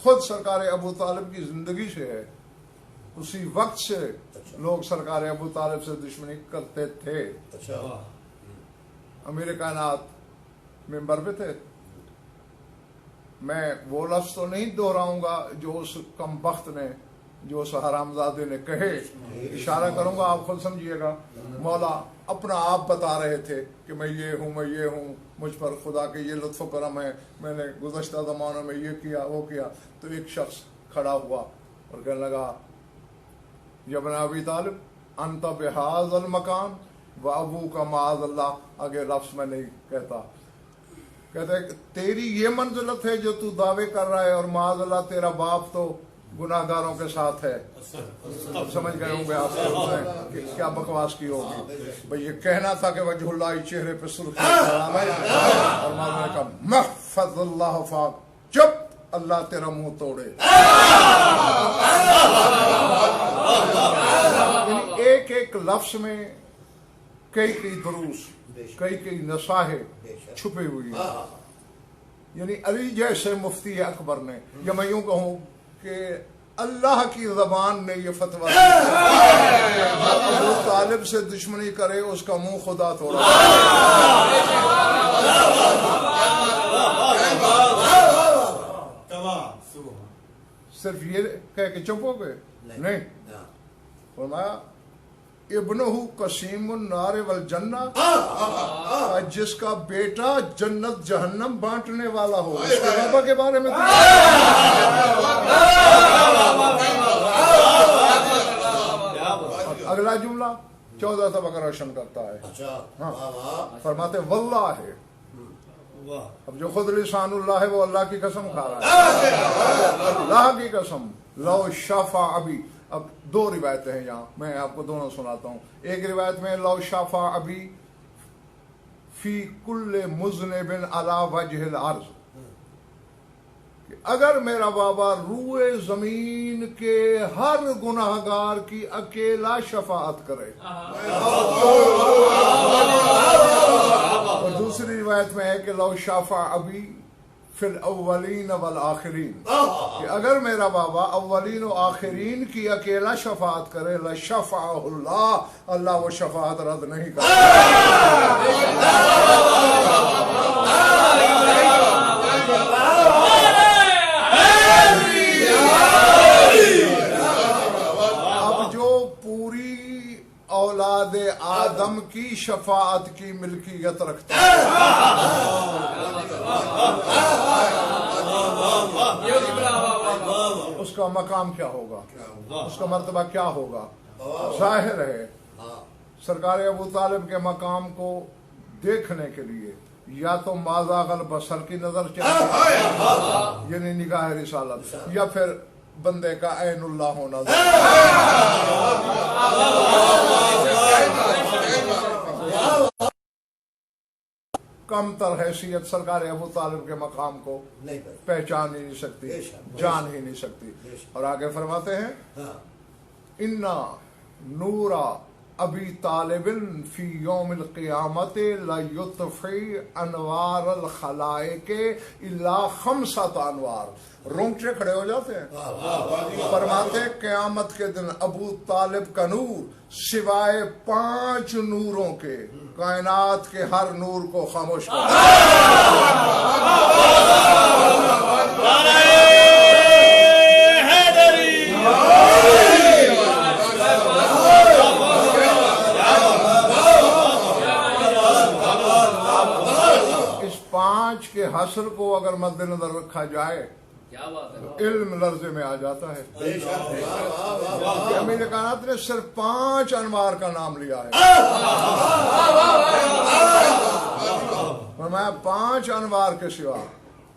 خود سرکار ابو طالب کی زندگی سے ہے. اسی وقت سے لوگ سرکار ابو طالب سے دشمنی کرتے تھے. امیر کائنات ممبر پہ تھے. میں وہ لفظ تو نہیں دہراؤں گا جو اس کم بخت نے، جو اس حرامزادے نے کہے. اشارہ کروں گا، آپ خود سمجھیے گا. مولا اپنا آپ بتا رہے تھے کہ میں یہ ہوں، میں یہ ہوں، مجھ پر خدا کے یہ لطف و کرم ہے، میں نے گزشتہ زمانوں میں یہ کیا وہ کیا. تو ایک شخص کھڑا ہوا اور کہنے لگا یا ابن ابی طالب انت بہذ المکان و ابو کا معاذ اللہ. آگے لفظ میں نہیں کہتا. کہتے تیری یہ منزلت ہے جو تو دعوے کر رہا ہے، اور معاذ اللہ تیرا باپ تو گناہ گاروں کے ساتھ ہے. اب سمجھ گئے ہوں گے آپ کہ کیا بکواس کی ہوگی. بھئی یہ کہنا تھا کہ وجہ اللہ چہرے پہ سرخی اور معاذ نے کہا محفظ اللہ فاق، چپ، اللہ تیرا منہ توڑے. ایک ایک لفظ میں کئی کئی دروس، کئی کئی نصائح چھپے ہوئی ہیں. یعنی علی جیسے مفتی اکبر نے، یا میں یوں کہوں کہ اللہ کی زبان نے یہ فتویٰ دیا ابو طالب سے دشمنی کرے اس کا منہ خدا توڑا. صرف یہ کہہ کے چپ ہو گئے نہیں. فرمایا ابنہ قسیم النار والجنہ، جس کا بیٹا جنت جہنم بانٹنے والا ہو. اس کے بابا کے بارے میں اگلا جملہ 14 سبق روشن کرتا ہے. ہاں فرماتے واللہ ہے. اب جو خود لسان اللہ ہے وہ اللہ کی قسم کھا رہا ہے. اللہ کی قسم لو شفا ابھی. اب دو روایتیں ہیں یہاں، میں آپ کو دونوں سناتا ہوں. ایک روایت میں لو شفا ابھی فی کل مذنب علی وجہ الارض، کہ اگر میرا بابا روئے زمین کے ہر گناہگار کی اکیلا شفاعت کرے. اور دوسری روایت میں ہے کہ لو شفا ابھی فی الاولین والآخرین، کہ اگر میرا بابا اولین و آخرین کی اکیلا شفاعت کرے لشفعہ اللہ، اللہ وہ شفاعت رد نہیں کرے. اب جو پوری اولاد آدم کی شفاعت کی ملکیت رکھتا ہے، اس کا مقام کیا ہوگا، اس کا مرتبہ کیا ہوگا. ظاہر ہے سرکار ابو طالب کے مقام کو دیکھنے کے لیے یا تو مازاغ البصر کی نظر چاہیے، یعنی نگاہ رسالت، یا پھر بندے کا عین اللہ ہونا. کم تر حیثیت سرکار ابو طالب کے مقام کو پہچان ہی نہیں سکتی، جان ہی نہیں سکتی. اور آگے فرماتے ہیں انا نورا ابی طالب فی یوم القیامت لا یطفی انوار الخلائق الا 5 انوار. رونگٹے کھڑے ہو جاتے ہیں. فرماتے قیامت کے دن ابو طالب کا نور سوائے 5 نوروں کے کائنات کے ہر نور کو خاموش کر کے حاصل کو اگر مد نظر رکھا جائے تو علم لرزے میں آ جاتا ہے. امیر کائنات نے صرف 5 انوار کا نام لیا ہے. فرمایا 5 انوار کے سوا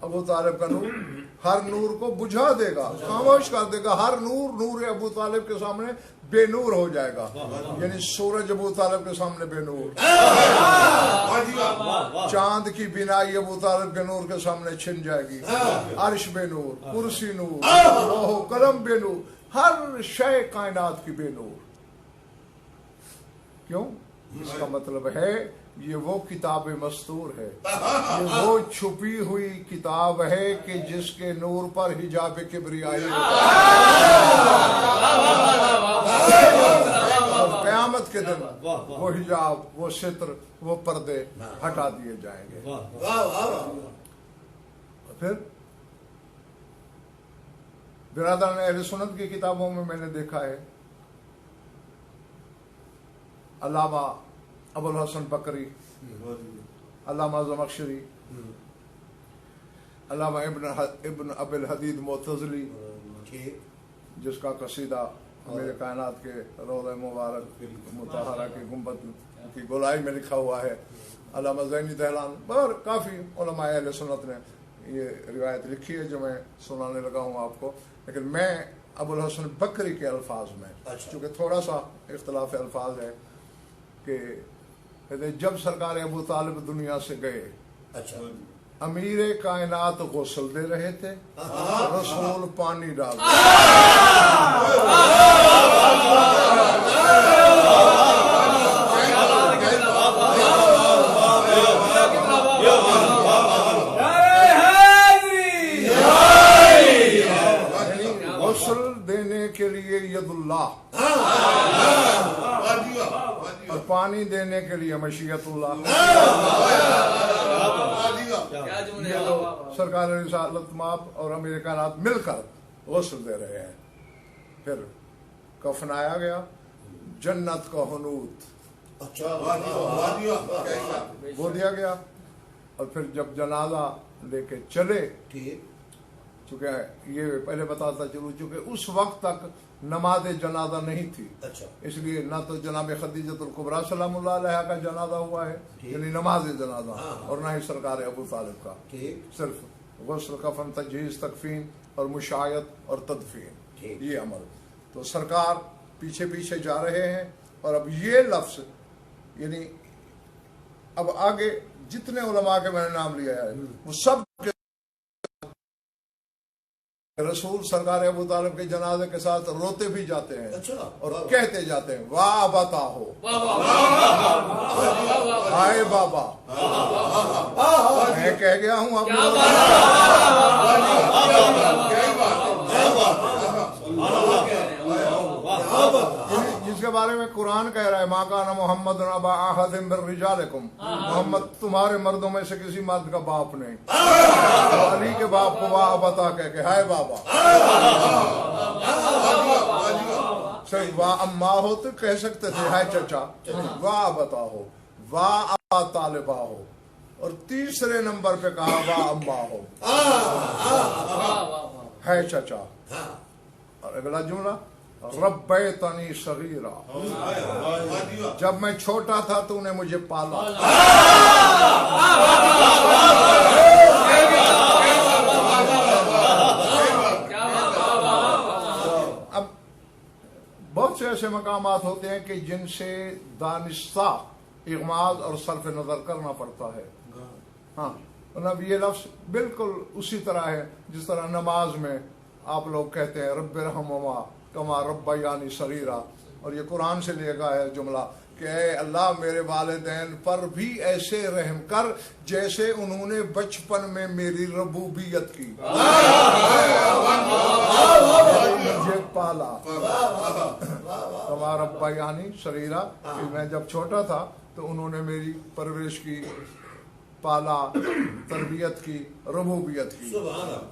ابو طالب کا نور ہر نور کو بجھا دے گا، خاموش کر دے گا. ہر نور نور ابو طالب کے سامنے بے نور ہو جائے گا. یعنی سورج ابو طالب کے سامنے بے نور، چاند کی بینائی ابو طالب کے نور کے سامنے چھن جائے گی. عرش بے نور، کرسی نور، لوح و قلم بے نور، ہر شے کائنات کی بے نور. کیوں؟ اس کا مطلب ہے یہ وہ کتاب مستور ہے، یہ وہ چھپی ہوئی کتاب ہے کہ جس کے نور پر حجاب کبریائی قیامت کے دن وہ حجاب، وہ ستر، وہ پردے ہٹا دیے جائیں گے۔ پھر برادران اہل سنت کی کتابوں میں نے دیکھا ہے علامہ ابو الحسن بکری، علامہ زمخشری، علامہ ابن ابی الحدید معتزلی جس کا قصیدہ میرے کائنات کے روضہ مبارک مطہرہ کی گنبد کی گولائی میں لکھا ہوا ہے، علامہ زینی دہلان اور کافی علماء اہل سنت نے یہ روایت لکھی ہے جو میں سنانے لگا ہوں آپ کو، لیکن میں ابو الحسن بکری کے الفاظ میں چونکہ تھوڑا سا اختلاف الفاظ ہے کہ جب سرکار ابو طالب دنیا سے گئے امیر کائنات غسل دے رہے تھے، رسول پانی ڈال غسل دینے کے لیے ید اللہ اور پانی دینے کے لیے مشیت اللہ، سرکار رسالت مآب اور امیر کائنات مل کر غسل دے رہے ہیں۔ پھر کفنایا گیا، جنت کا حنوط وہ دیا گیا، اور پھر جب جنازہ لے کے چلے، چونکہ یہ پہلے بتاتا چلوں چونکہ اس وقت تک نماز جنازہ نہیں تھی، اس لیے نہ تو جناب خدیجۃ الکبریٰ سلام اللہ علیہا کا جنازہ ہوا ہے یعنی نماز جنازہ، اور نہ ہی سرکار ابو طالب کا، صرف غسل، کفن، تجہیز، تکفین اور مشایعت اور تدفین، یہ عمل۔ تو سرکار پیچھے پیچھے جا رہے ہیں، اور اب یہ لفظ یعنی اب آگے جتنے علماء کے میں نے نام لیا ہے وہ سب رسول سرکار ابو طالب کے جنازے کے ساتھ روتے بھی جاتے ہیں اور کہتے جاتے ہیں واہ بتا ہو، ہائے بابا، میں کہہ گیا ہوں آپ جس کے بارے میں قرآن کہہ رہا ہے ما کان محمد ابا احد من رجالکم، محمد تمہارے مردوں میں سے کسی مرد کا باپ نہیں، علی کے باپ کو واہ بتا کہہ کے ہائے بابا، صرف واہ اما ہو تو کہہ سکتے تھے ہائے چچا، واہ بتا ہو، واہ ابا طالبہ ہو، اور تیسرے نمبر پہ کہا واہ اما ہو، ہے چچا، اور اگلا جملہ ربیتنی صغیرا، جب میں چھوٹا تھا تو نے مجھے پالا، اب بہت سے ایسے مقامات ہوتے ہیں کہ جن سے دانستہ اغماض اور صرف نظر کرنا پڑتا ہے، ہاں، اب یہ لفظ بالکل اسی طرح ہے جس طرح نماز میں آپ لوگ کہتے ہیں رب ارحمہما کما ربیانی صغیرا، اور یہ قرآن سے لیا گیا ہے جملہ کہ اے اللہ میرے والدین پر بھی ایسے رحم کر جیسے انہوں نے بچپن میں میری ربوبیت کی، مجھے پالا، کما ربیانی صغیرا، میں جب چھوٹا تھا تو انہوں نے میری پرورش کی، پالا، تربیت کی، ربوبیت کی۔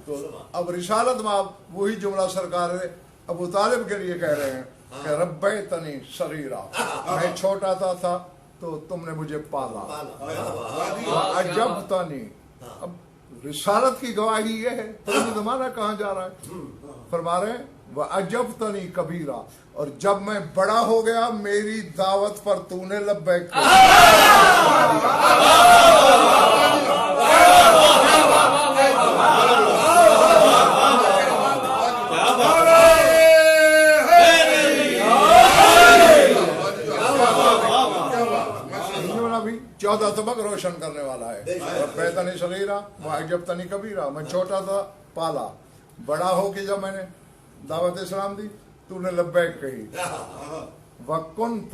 تو اب رسالت مآب وہی جملہ سرکار ابو طالب کے لیے کہہ رہے ہیں کہ ربیتنی صغیرا، میں چھوٹا تھا تو تم نے مجھے پالا، عجبتنی، اب رسالت کی گواہی یہ ہے تو زمانہ کہاں جا رہا ہے، فرما رہے ہیں وعجبتنی کبیرا، اور جب میں بڑا ہو گیا میری دعوت پر تو نے لبیک بھی 14 سبق روشن کرنے والا ہے، ربیتنی صغیرا وعجبتنی کبیرا، میں چھوٹا تھا پالا، بڑا ہو کے جب میں نے دعوت اسلام دی تو نے لبیک کہی، وَكُنْتُ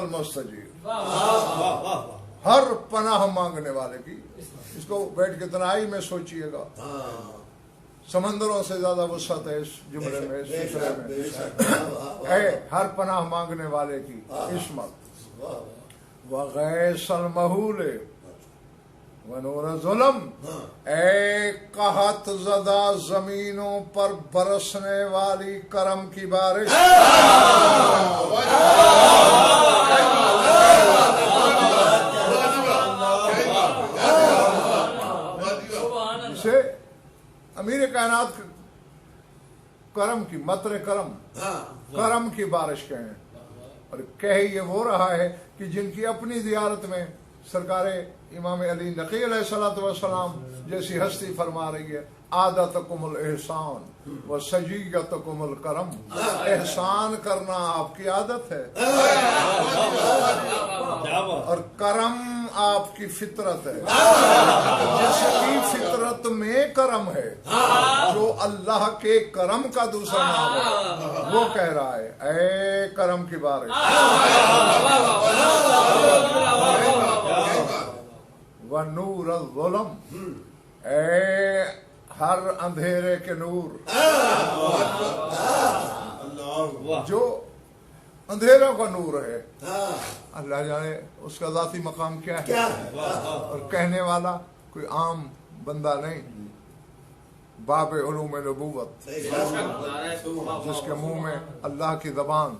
المستجیر، ہر پناہ مانگنے والے کی. اس کو بیٹھ کے تنہائی میں سوچئے گا، سمندروں سے زیادہ وسعت ہے اس جملے میں، اس فکرے میں. اے ہر پناہ مانگنے والے کی عصمت، وغیث المحول ونور ظلم، اے قحط زدہ زمینوں پر برسنے والی کرم کی بارش. اسے امیر کائنات کرم کی، مطر کرم، کرم کی بارش کہیں. اور کہہ یہ وہ رہا ہے کہ جن کی اپنی زیارت میں سرکار امام علی نقی علیہ الصلوۃ والسلام جیسی ہستی فرما رہی ہے، عادتکم الاحسان و سجیتکم الکرم، احسان کرنا آپ کی عادت ہے اور کرم آپ کی فطرت ہے. جس کی فطرت میں کرم ہے، جو اللہ کے کرم کا دوسرا نام ہے، وہ کہہ رہا ہے اے کرم کی بارش. وَنُورَ الظُّلَمِ، اے ہر اندھیرے کے نور. جو اندھیروں کا نور ہے، اللہ جانے اس کا ذاتی مقام کیا ہے. اور کہنے والا کوئی عام بندہ نہیں، باب علوم نبوت، جس کے منہ میں اللہ کی زبان.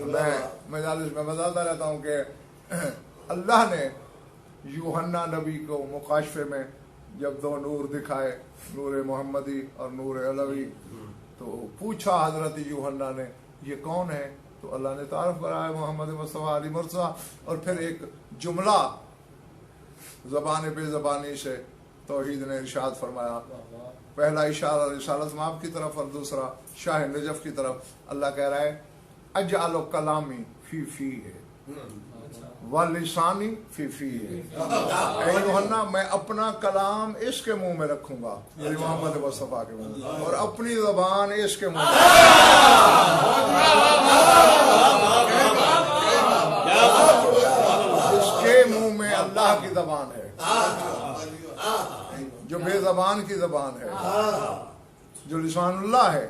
میں مجالس میں بتاتا رہتا ہوں کہ اللہ نے یوحنا نبی کو مکاشفے میں جب دو نور دکھائے، نور محمدی اور نور علوی، تو پوچھا حضرت یوحنا نے یہ کون ہے، تو اللہ نے تعارف کرایا محمد مصطفیٰ علی مرتضیٰ. اور پھر ایک جملہ زبان بے زبانی سے توحید نے ارشاد فرمایا. پہلا اشارہ رسالت مآب کی طرف اور دوسرا شاہ نجف کی طرف. اللہ کہہ رہا ہے اجعل کلامی فی فی ہے وَلِسَانِي فِي فِيهِ، اے یوحنا میں اپنا کلام اس کے منہ میں رکھوں گا، یعنی محمد مصطفیٰ کے منہ میں، اور اپنی زبان اس کے منہ میں. اس کے منہ میں اللہ کی زبان ہے، جو بے زبان کی زبان ہے، جو لسان اللہ ہے،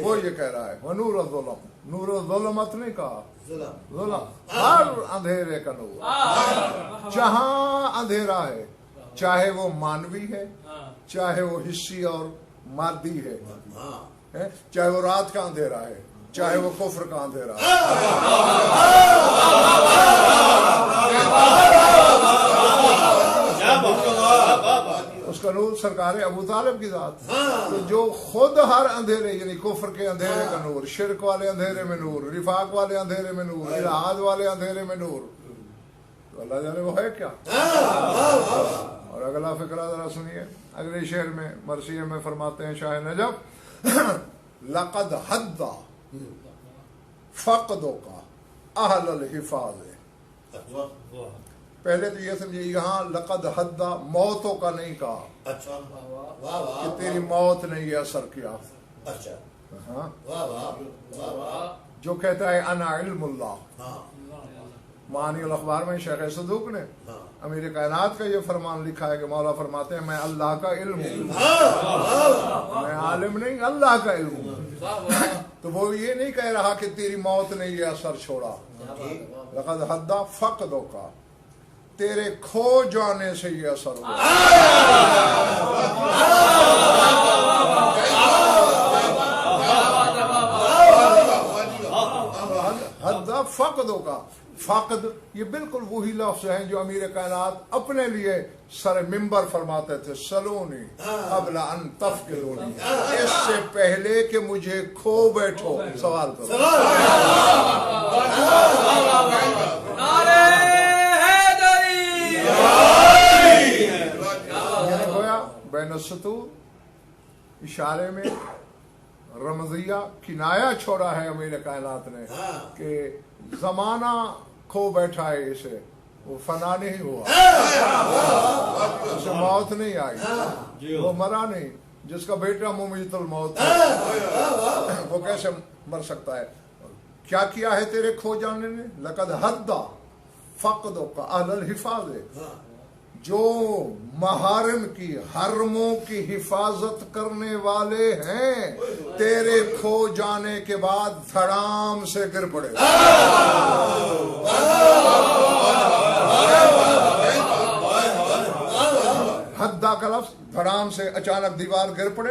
وہ یہ کہہ رہا ہے وَنُورَ الظُّلَمِ. نور الظلمت نہیں کہا، ظلم ہر اندھیرے کا نور. جہاں اندھیرا ہے، چاہے وہ مانوی ہے، چاہے وہ حصی اور مادی ہے، چاہے وہ رات کا اندھیرا ہے، چاہے وہ کفر کا اندھیرا ہے. اس کا نور سرکار ابو طالب کی ذات، تو جو خود ہر اندھیرے، یعنی کفر کے اندھیرے کا نور، شرک والے اندھیرے میں نور، نفاق والے اندھیرے میں نور، الحاد والے اندھیرے میں نور، تو اللہ جانے وہ ہے کیا. اور اگلا فقرہ ذرا سنیے، اگلے شعر میں مرثیہ میں فرماتے ہیں شاہ نجف لقد حد فقدک اہل الحفاظ. پہلے تو یہ سمجھے یہاں لقد حد موتوں کا نہیں کہا، کہ تیری موت نے یہ اثر کیا. جو کہتا ہے انا علم اللہ، معانی الاخبار میں شیخ صدوق نے امیر کائنات کا یہ فرمان لکھا ہے کہ مولا فرماتے ہیں میں اللہ کا علم ہوں، میں عالم نہیں، اللہ کا علم ہوں. تو وہ یہ نہیں کہہ رہا کہ تیری موت نے یہ اثر چھوڑا. لقد حد فقدک، تیرے کھو جانے سے یہ اثر ہوا. حد فقدوں کا، فقد یہ بالکل وہی لفظ ہیں جو امیر کائنات اپنے لیے سر ممبر فرماتے تھے، سلونی قبل ان تفقدونی، اس سے پہلے کہ مجھے کھو بیٹھو سوال کرو. بین السطور اشارے میں رمزیہ کنایا چھوڑا ہے امیر کائنات نے کہ زمانہ کھو بیٹھا ہے اسے، وہ فنا نہیں ہوا، اسے موت نہیں آئی، وہ مرا نہیں. جس کا بیٹا ممیت الموت ہے وہ کیسے مر سکتا ہے؟ کیا کیا ہے تیرے کھو جانے نے؟ لقد حدا فقدو کا اہل الحفاظ، جو محارم کی حرموں کی حفاظت کرنے والے ہیں تیرے کھو جانے کے بعد دھڑام سے گر پڑے. حدا کا لفظ دھڑام سے اچانک دیوار گر پڑے.